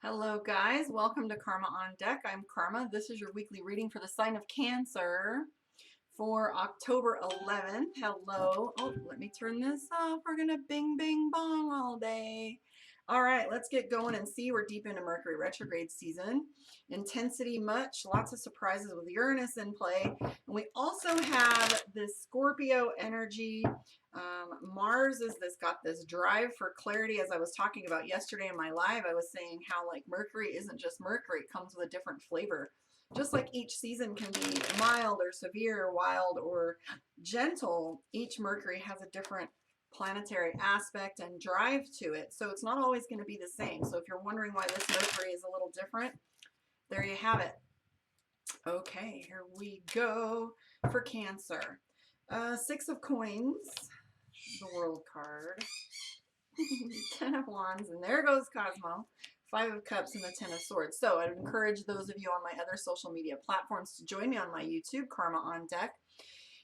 Hello guys, welcome to Karma on Deck. I'm Karma. This is your weekly reading for the sign of Cancer for October 11th. Hello. Oh, let me turn this off. We're going to bing bing bong all day. All right, let's get going and see. We're deep into Mercury retrograde season. Intensity much, lots of surprises with Uranus in play. And we also have this Scorpio energy. Mars is got this drive for clarity. As I was talking about yesterday in my live, I was saying how like Mercury isn't just Mercury, it comes with a different flavor. Just like each season can be mild or severe, wild or gentle, each Mercury has a different planetary aspect and drive to it. So it's not always going to be the same. So if you're wondering why this Mercury is a little different, there you have it. Okay, here we go for Cancer. Six of Coins, the World card. 10 of Wands, and there goes Cosmo. 5 of Cups and the 10 of Swords. So I'd encourage those of you on my other social media platforms to join me on my YouTube, Karma on Deck.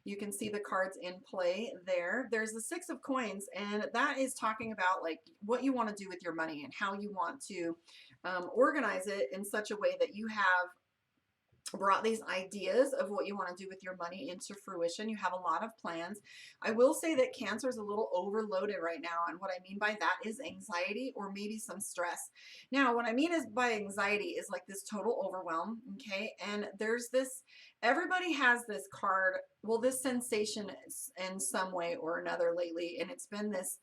You can see the cards in play there. There's the 6 of Coins, and that is talking about like what you want to do with your money and how you want to organize it in such a way that you have brought these ideas of what you want to do with your money into fruition. You have a lot of plans. I will say that Cancer is a little overloaded right now, and what I mean by that is anxiety or maybe some stress. Now, what I mean is by anxiety is like this total overwhelm, okay? And there's this, everybody has this card, well, this sensation in some way or another lately, and it's been this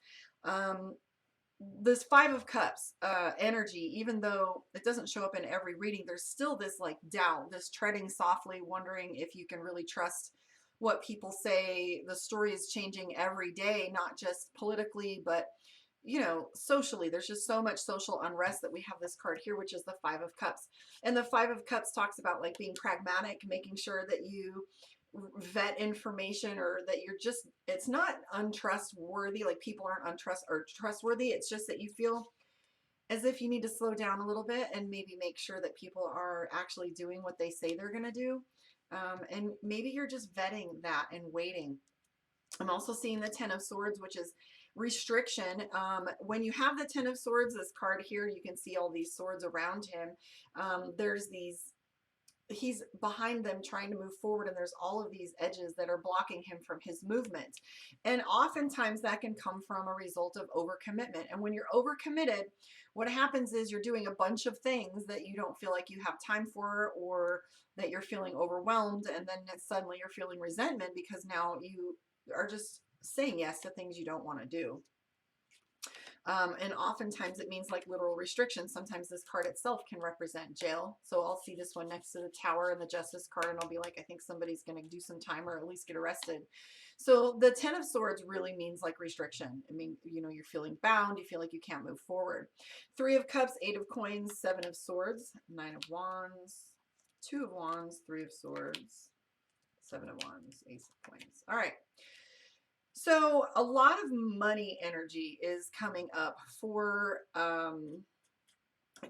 5 of Cups energy. Even though it doesn't show up in every reading, there's still this like doubt, this treading softly, wondering if you can really trust what people say. The story is changing every day, not just politically, but you know, socially. There's just so much social unrest that we have this card here, which is the 5 of Cups. And the 5 of Cups talks about like being pragmatic, making sure that you vet information, or that you're just, it's not untrustworthy, like people aren't trustworthy. It's just that you feel as if you need to slow down a little bit and maybe make sure that people are actually doing what they say they're going to do. And maybe you're just vetting that and waiting. I'm also seeing the 10 of Swords, which is restriction. When you have the 10 of Swords, this card here, you can see all these swords around him. There's these, he's behind them trying to move forward, and there's all of these edges that are blocking him from his movement. And oftentimes that can come from a result of overcommitment. And when you're overcommitted, what happens is you're doing a bunch of things that you don't feel like you have time for, or that you're feeling overwhelmed, and then suddenly you're feeling resentment because now you are just saying yes to things you don't want to do. And oftentimes it means like literal restrictions. Sometimes this card itself can represent jail. So I'll see this one next to the Tower and the Justice card, and I'll be like, I think somebody's going to do some time or at least get arrested. So the 10 of Swords really means like restriction. I mean, you know, you're feeling bound. You feel like you can't move forward. 3 of Cups, 8 of Coins, 7 of Swords, 9 of Wands, 2 of Wands, 3 of Swords, 7 of Wands, Ace of Coins. All right. So a lot of money energy is coming up for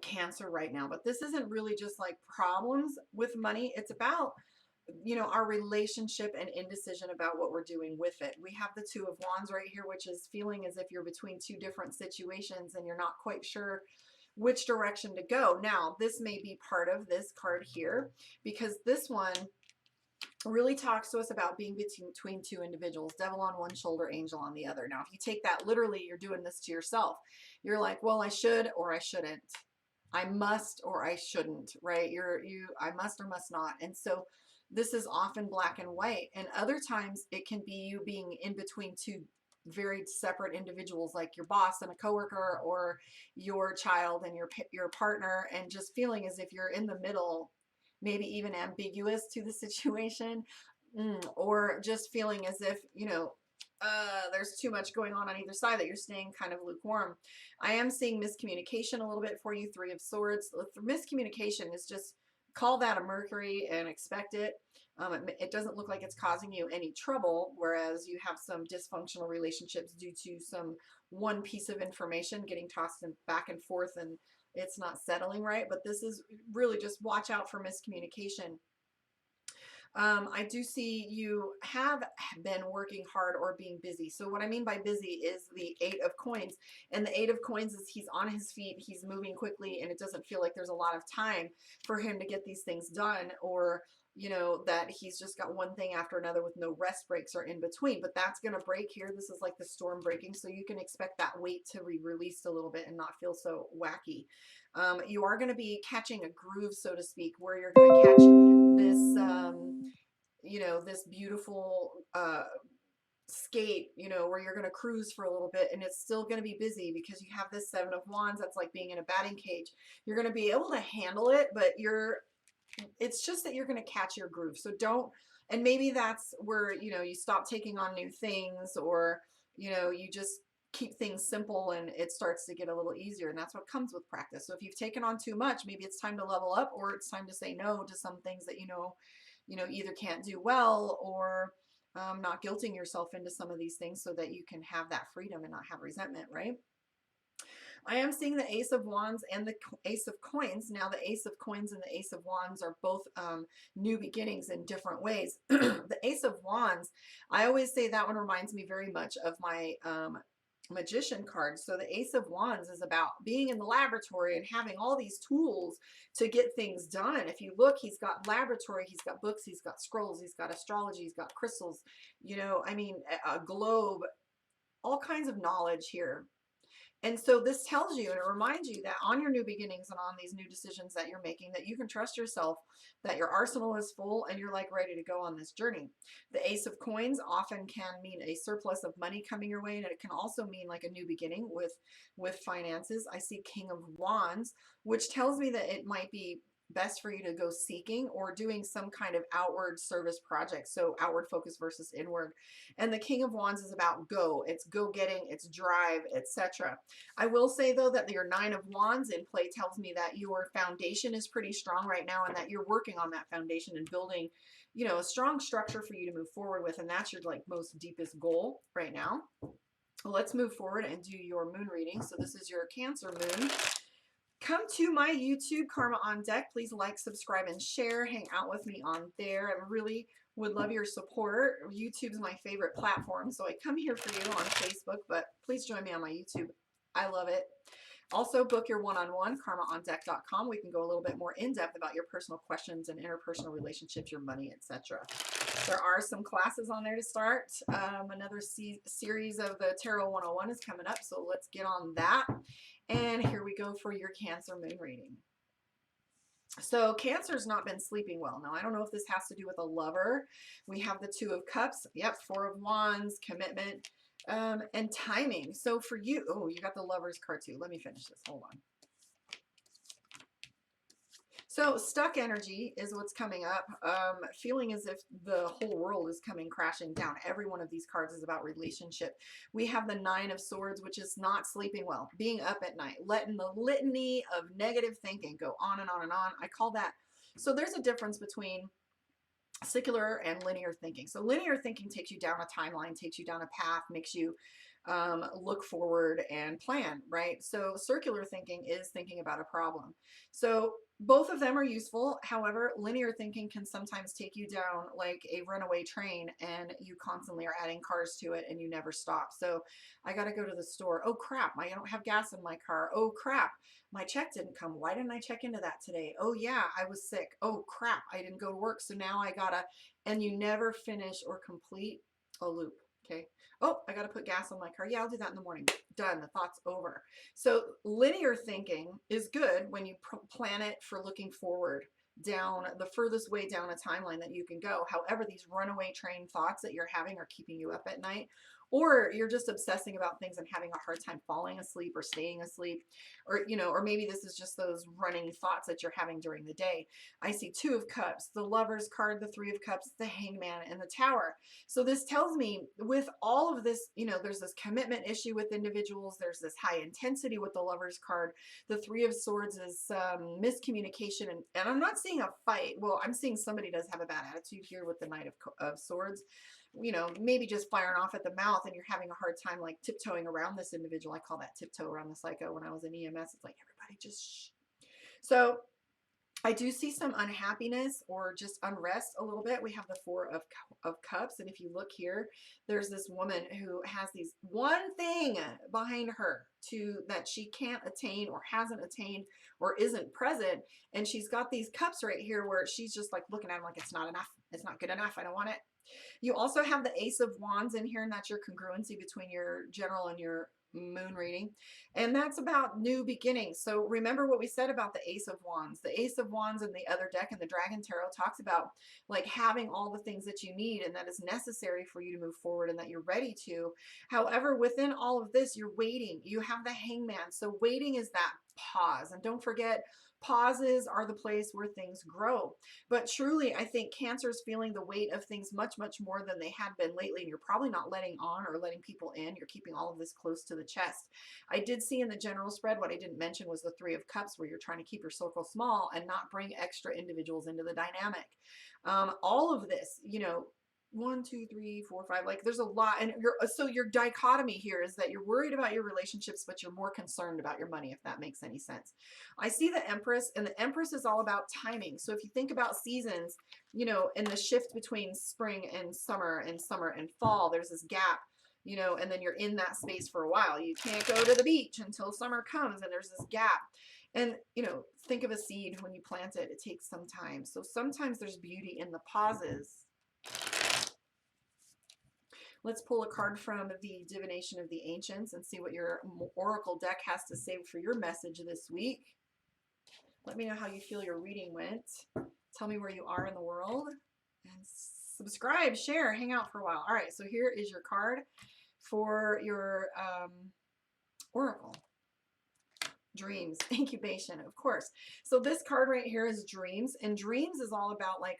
Cancer right now, but this isn't really just like problems with money. It's about, you know, our relationship and indecision about what we're doing with it. We have the 2 of Wands right here, which is feeling as if you're between two different situations and you're not quite sure which direction to go. Now, this may be part of this card here, because this one really talks to us about being between two individuals, devil on one shoulder, angel on the other. Now, if you take that literally, you're doing this to yourself. You're like, well, I should or I shouldn't. I must or I shouldn't, right? I must or must not. And so this is often black and white. And other times it can be you being in between two very separate individuals, like your boss and a coworker, or your child and your partner, and just feeling as if you're in the middle, maybe even ambiguous to the situation, or just feeling as if, you know, there's too much going on either side, that you're staying kind of lukewarm. I am seeing miscommunication a little bit for you, 3 of Swords. Miscommunication is just, call that a Mercury and expect it. It doesn't look like it's causing you any trouble, whereas you have some dysfunctional relationships due to some one piece of information getting tossed back and forth, and it's not settling right. But this is really just watch out for miscommunication. I do see you have been working hard or being busy. So what I mean by busy is the 8 of coins, and the 8 of coins is he's on his feet, he's moving quickly, and it doesn't feel like there's a lot of time for him to get these things done, or that he's just got one thing after another with no rest breaks or in between. But that's going to break here. This is like the storm breaking. So you can expect that weight to be released a little bit and not feel so wacky. You are going to be catching a groove, so to speak, where you're going to catch this, this beautiful skate, where you're going to cruise for a little bit, and it's still going to be busy because you have this 7 of wands. That's like being in a batting cage. You're going to be able to handle it, but it's just that you're going to catch your groove. So don't, and maybe that's where, you stop taking on new things, or, you just keep things simple and it starts to get a little easier. And that's what comes with practice. So if you've taken on too much, maybe it's time to level up, or it's time to say no to some things that, either can't do well, or not guilting yourself into some of these things so that you can have that freedom and not have resentment, right? I am seeing the Ace of Wands and the Ace of Coins. Now, the Ace of Coins and the Ace of Wands are both new beginnings in different ways. The Ace of Wands, I always say that one reminds me very much of my Magician card. So the Ace of Wands is about being in the laboratory and having all these tools to get things done. If you look, he's got laboratory, he's got books, he's got scrolls, he's got astrology, he's got crystals, a globe, all kinds of knowledge here. And so this tells you, and it reminds you that on your new beginnings and on these new decisions that you're making, that you can trust yourself, that your arsenal is full, and you're like ready to go on this journey. The Ace of Coins often can mean a surplus of money coming your way, and it can also mean like a new beginning with finances. I see King of Wands, which tells me that it might be best for you to go seeking or doing some kind of outward service project. So outward focus versus inward. And the King of Wands is about go. It's go getting, it's drive, etc. I will say though that your 9 of Wands in play tells me that your foundation is pretty strong right now, and that you're working on that foundation and building, a strong structure for you to move forward with. And that's your like most deepest goal right now. Let's move forward and do your moon reading. So this is your Cancer moon. Come to my YouTube, Karma on Deck. Please like, subscribe, and share. Hang out with me on there. I really would love your support. YouTube's my favorite platform, so I come here for you on Facebook, but please join me on my YouTube. I love it. Also, book your one-on-one, karmaondeck.com. We can go a little bit more in-depth about your personal questions and interpersonal relationships, your money, etc. There are some classes on there to start. Another series of the Tarot 101 is coming up, so let's get on that. And here we go for your Cancer moon reading. So Cancer's not been sleeping well. Now, I don't know if this has to do with a lover. We have the 2 of Cups. Yep, 4 of Wands, commitment, and timing. So for you, oh, you got the Lover's card too. Let me finish this. Hold on. So stuck energy is what's coming up. Feeling as if the whole world is coming crashing down. Every one of these cards is about relationship. We have the 9 of Swords, which is not sleeping well, being up at night, letting the litany of negative thinking go on and on and on. I call that. So there's a difference between secular and linear thinking. So linear thinking takes you down a timeline, takes you down a path, makes you look forward and plan, right? So circular thinking is thinking about a problem. So both of them are useful. However, linear thinking can sometimes take you down like a runaway train, and you constantly are adding cars to it and you never stop. So I got to go to the store. Oh crap, I don't have gas in my car. Oh crap, my check didn't come. Why didn't I check into that today? Oh yeah, I was sick. Oh crap, I didn't go to work. So now I gotta, and you never finish or complete a loop. Okay. Oh, I got to put gas on my car. Yeah, I'll do that in the morning. Done. The thought's over. So linear thinking is good when you plan it for looking forward down the furthest way down a timeline that you can go. However, these runaway train thoughts that you're having are keeping you up at night, or you're just obsessing about things and having a hard time falling asleep or staying asleep, or, or maybe this is just those running thoughts that you're having during the day. I see 2 of Cups, the Lover's card, the 3 of Cups, the Hangman, and the Tower. So this tells me with all of this, there's this commitment issue with individuals. There's this high intensity with the Lover's card. The 3 of Swords is miscommunication. And I'm not seeing a fight. Well, I'm seeing somebody does have a bad attitude here with the Knight of Swords. Maybe just firing off at the mouth, and you're having a hard time like tiptoeing around this individual. I call that tiptoe around the psycho when I was in EMS. It's like, everybody just shh. So I do see some unhappiness or just unrest a little bit. We have the of Cups. And if you look here, there's this woman who has these one thing behind her that she can't attain or hasn't attained or isn't present. And she's got these cups right here where she's just like looking at them like it's not enough. It's not good enough. I don't want it. You also have the Ace of Wands in here, and that's your congruency between your general and your moon reading. And that's about new beginnings. So remember what we said about the Ace of Wands. The Ace of Wands in the other deck in the Dragon Tarot talks about like having all the things that you need and that is necessary for you to move forward and that you're ready to. However, within all of this, you're waiting. You have the Hangman. So waiting is that pause. And don't forget, pauses are the place where things grow. But truly, I think Cancer is feeling the weight of things much, much more than they had been lately. And you're probably not letting on or letting people in. You're keeping all of this close to the chest. I did see in the general spread, what I didn't mention was the Three of Cups, where you're trying to keep your circle small and not bring extra individuals into the dynamic. All of this, you know, 1, 2, 3, 4, 5, like there's a lot. And so your dichotomy here is that you're worried about your relationships, but you're more concerned about your money, if that makes any sense. I see the Empress, and the Empress is all about timing. So if you think about seasons, you know, and the shift between spring and summer and fall, there's this gap, you know, and then you're in that space for a while. You can't go to the beach until summer comes, and there's this gap. And, you know, think of a seed when you plant it, it takes some time. So sometimes there's beauty in the pauses. Let's pull a card from the Divination of the Ancients and see what your Oracle deck has to say for your message this week. Let me know how you feel your reading went. Tell me where you are in the world. And subscribe, share, hang out for a while. All right, so here is your card for your Oracle. Dreams, incubation, of course. So this card right here is dreams, and dreams is all about like,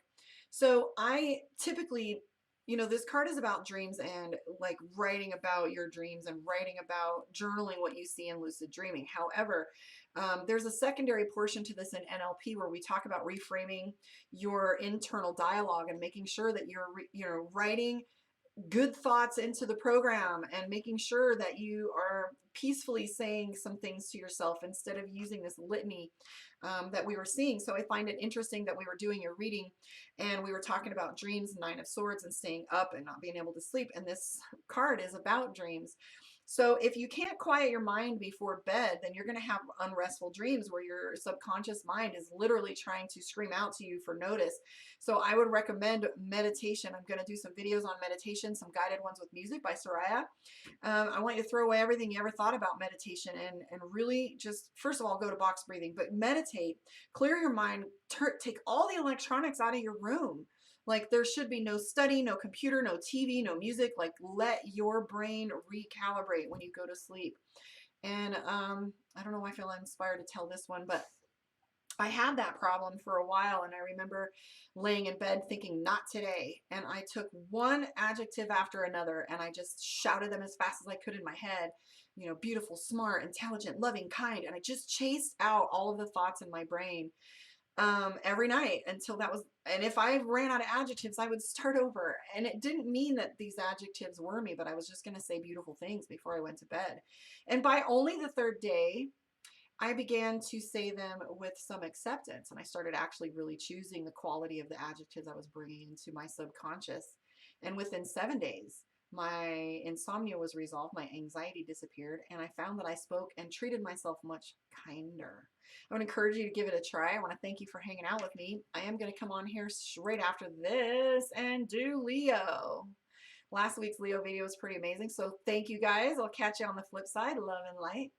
so I typically, you know, this card is about dreams and like writing about your dreams and writing about journaling what you see in lucid dreaming. However, there's a secondary portion to this in NLP where we talk about reframing your internal dialogue and making sure that you're writing good thoughts into the program and making sure that you are peacefully saying some things to yourself instead of using this litany that we were seeing. So I find it interesting that we were doing your reading and we were talking about dreams, Nine of Swords, and staying up and not being able to sleep. And this card is about dreams. So if you can't quiet your mind before bed, then you're going to have unrestful dreams where your subconscious mind is literally trying to scream out to you for notice. So I would recommend meditation. I'm going to do some videos on meditation, some guided ones with music by Soraya. I want you to throw away everything you ever thought about meditation and really just, first of all, go to box breathing, but meditate, clear your mind, take all the electronics out of your room. Like there should be no study, no computer, no TV, no music. Like let your brain recalibrate when you go to sleep. And I don't know why I feel inspired to tell this one, but I had that problem for a while, and I remember laying in bed thinking, not today. And I took one adjective after another, and I just shouted them as fast as I could in my head. You know, beautiful, smart, intelligent, loving, kind. And I just chased out all of the thoughts in my brain every night until that was, and if I ran out of adjectives, I would start over. And it didn't mean that these adjectives were me, but I was just going to say beautiful things before I went to bed. And by only the third day, I began to say them with some acceptance, and I started actually really choosing the quality of the adjectives I was bringing into my subconscious. And within 7 days, my insomnia was resolved, my anxiety disappeared, and I found that I spoke and treated myself much kinder. I want to encourage you to give it a try. I want to thank you for hanging out with me. I am going to come on here right after this and do Leo. Last week's Leo video was pretty amazing, so thank you guys. I'll catch you on the flip side. Love and light.